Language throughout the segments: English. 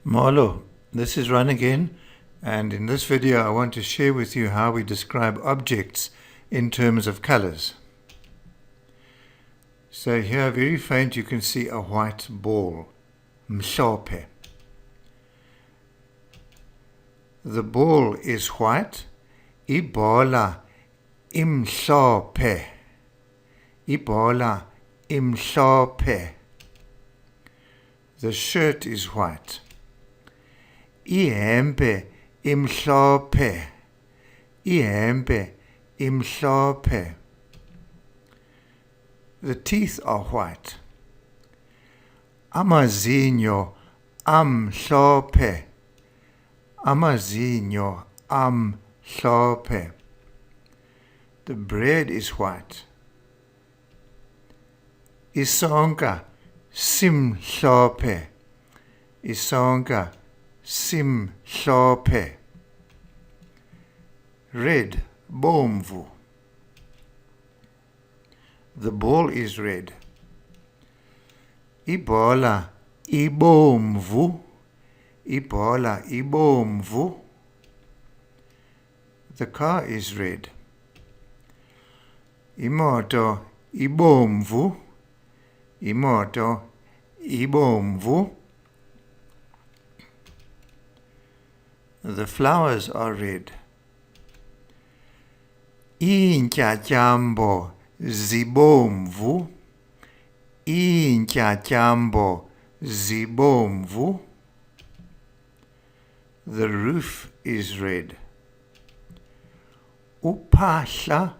Mahalo, this is Ron again, and in this video I want to share with you how we describe objects in terms of colors. So here very faint you can see a white ball, mhlophe. The ball is white, ibhola imhlophe, ibhola imhlophe. The shirt is white. Ihempe imhlophe, ihempe imhlophe. The teeth are white. Amazinyo amhlophe, amazinyo amhlophe. The bread is white. Isonka simhlophe, isonka simhlophe. Red, bomvu. The ball is red. Ibhola ibomvu, ibhola ibomvu. The car is red. Imoto ibomvu, imoto ibomvu. The flowers are red. Iintyatyambo zibomvu, iintyatyambo zibomvu. The roof is red. Uphahla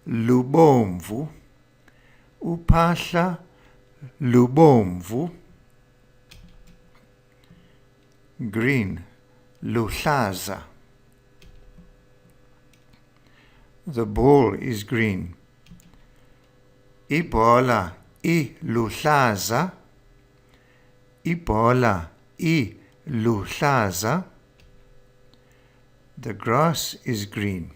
lubomvu, uphahla lubomvu. Green, luhlaza. The ball is green. Ibhola iluhlaza, ibhola iluhlaza. The grass is green.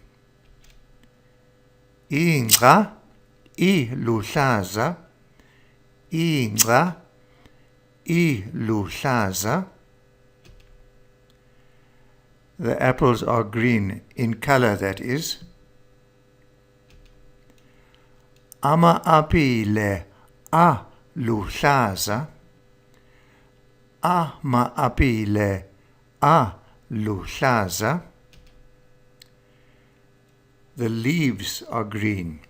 Ingca iluhlaza, ingca iluhlaza. The apples are green in color, that is. Ama-apile aluhlaza, ama-apile aluhlaza. The leaves are green.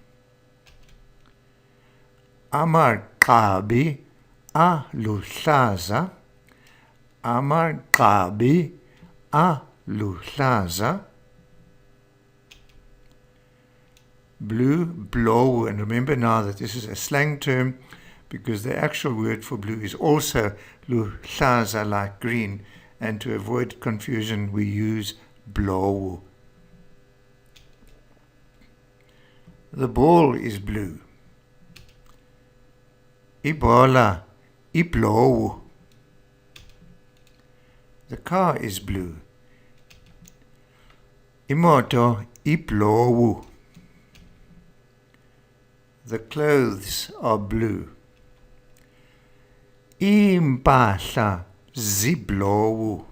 Amarqabi aluhlaza, amarqabi aluhlaza. Blue, blue, and remember now that this is a slang term because the actual word for blue is also luhlaza, like green, and to avoid confusion we use blue. The ball is blue. Ibhola iblowu. The car is blue. Imoto iblowu. The clothes are blue. Impahla ziblowu.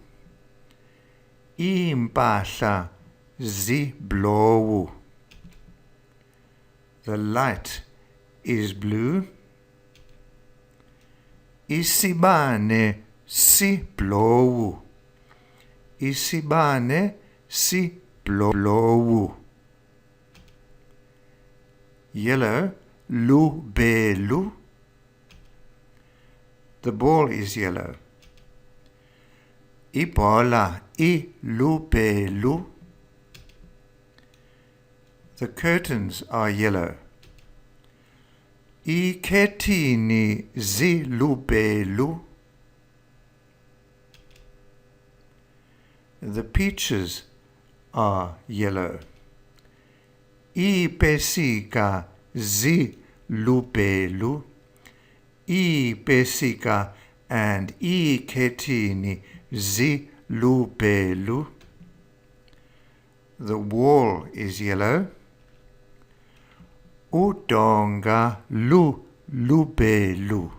Impahla ziblowu. The light is blue. Isibane siblowu. Isibane siblowu. Yellow, lubelu. The ball is yellow. Ibhola ilubelu. The curtains are yellow. Ikhethini zilubelu. The peaches are yellow. Iipesika zilubelu. Iipesika and ikhethini zilubelu. The wall is yellow. Udonga lubelu.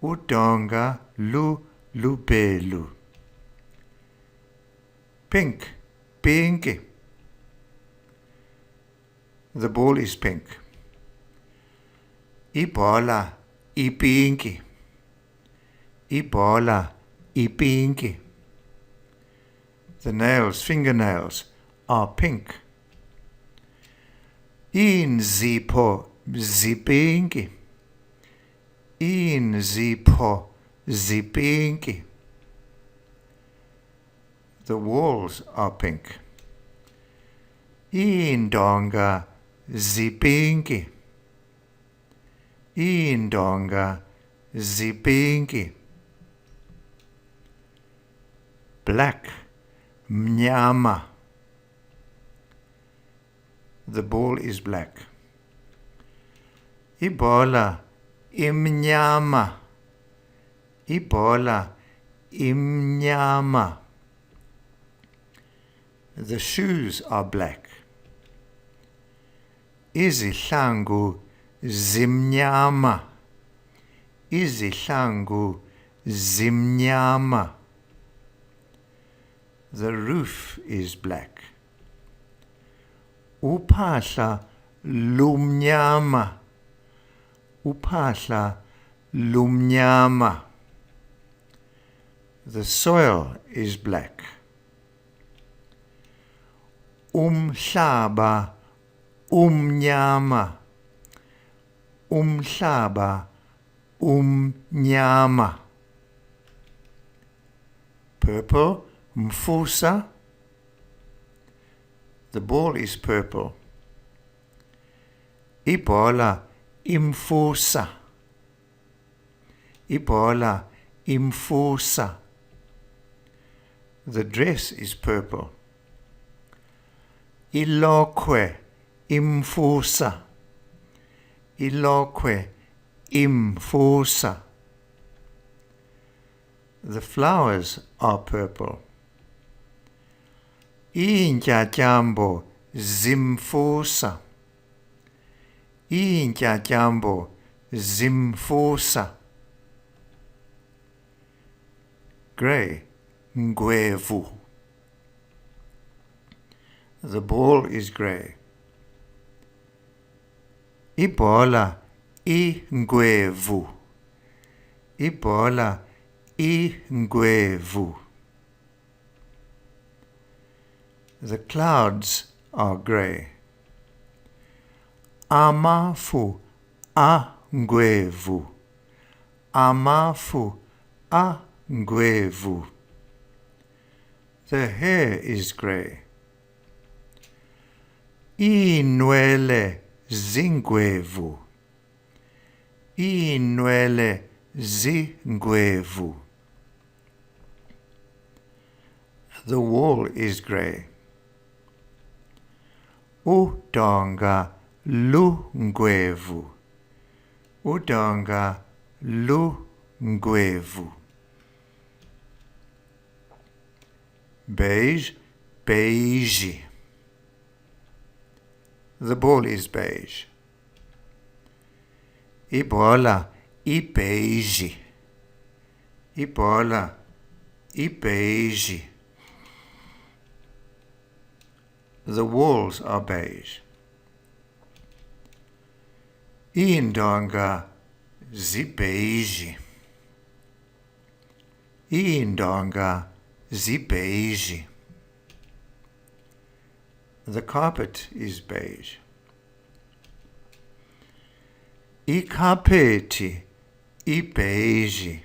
Udonga lubelu. Pink, pinky. The ball is pink. Ibhola, ipinki. Ibhola, ipinki. The nails, fingernails, are pink. Iinzipho zipinki. Iinzipho zipinki. The walls are pink. Iindonga zipinki. Iindonga zipinki. Black, mnyama. The ball is black. Ibhola imnyama. Ibhola imnyama. The shoes are black. Izihlangu zimnyama. Izihlangu zimnyama. The roof is black. Uphahla lumnyama. Uphahla lumnyama. The soil is black. Umhlaba umnyama. Umhlaba umnyama. Purple, mfusa. The ball is purple. Ibhola imfusa. Ibhola imfusa. The dress is purple. Ilokhwe imfusa. Ilokhwe imfusa. The flowers are purple. Iintyatyambo zimfusa. Iintyatyambo zimfusa. Grey, ngwevu. The ball is grey. Ibhola ingwevu. Ibhola ingwevu. The clouds are grey. Amafu angwevu. Amafu angwevu. The hair is grey. Iinwele zingwevu. Iinwele zingwevu. The wall is grey. Udonga lungwevu. Udonga lungwevu. Beige, beige. The ball is beige. Ibhola ibeige. Ibhola ibeige. The walls are beige. Iindonga zibeige. Iindonga zibeige. The carpet is beige. Ikhaphethi ibeige.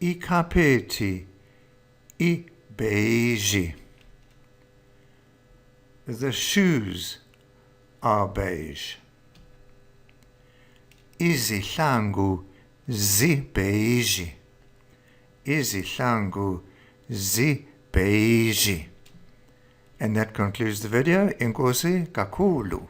Ikhaphethi ibeige. The shoes are beige. Izihlangu zibeige. Izihlangu zibeige. And that concludes the video. Enkosi kakhulu.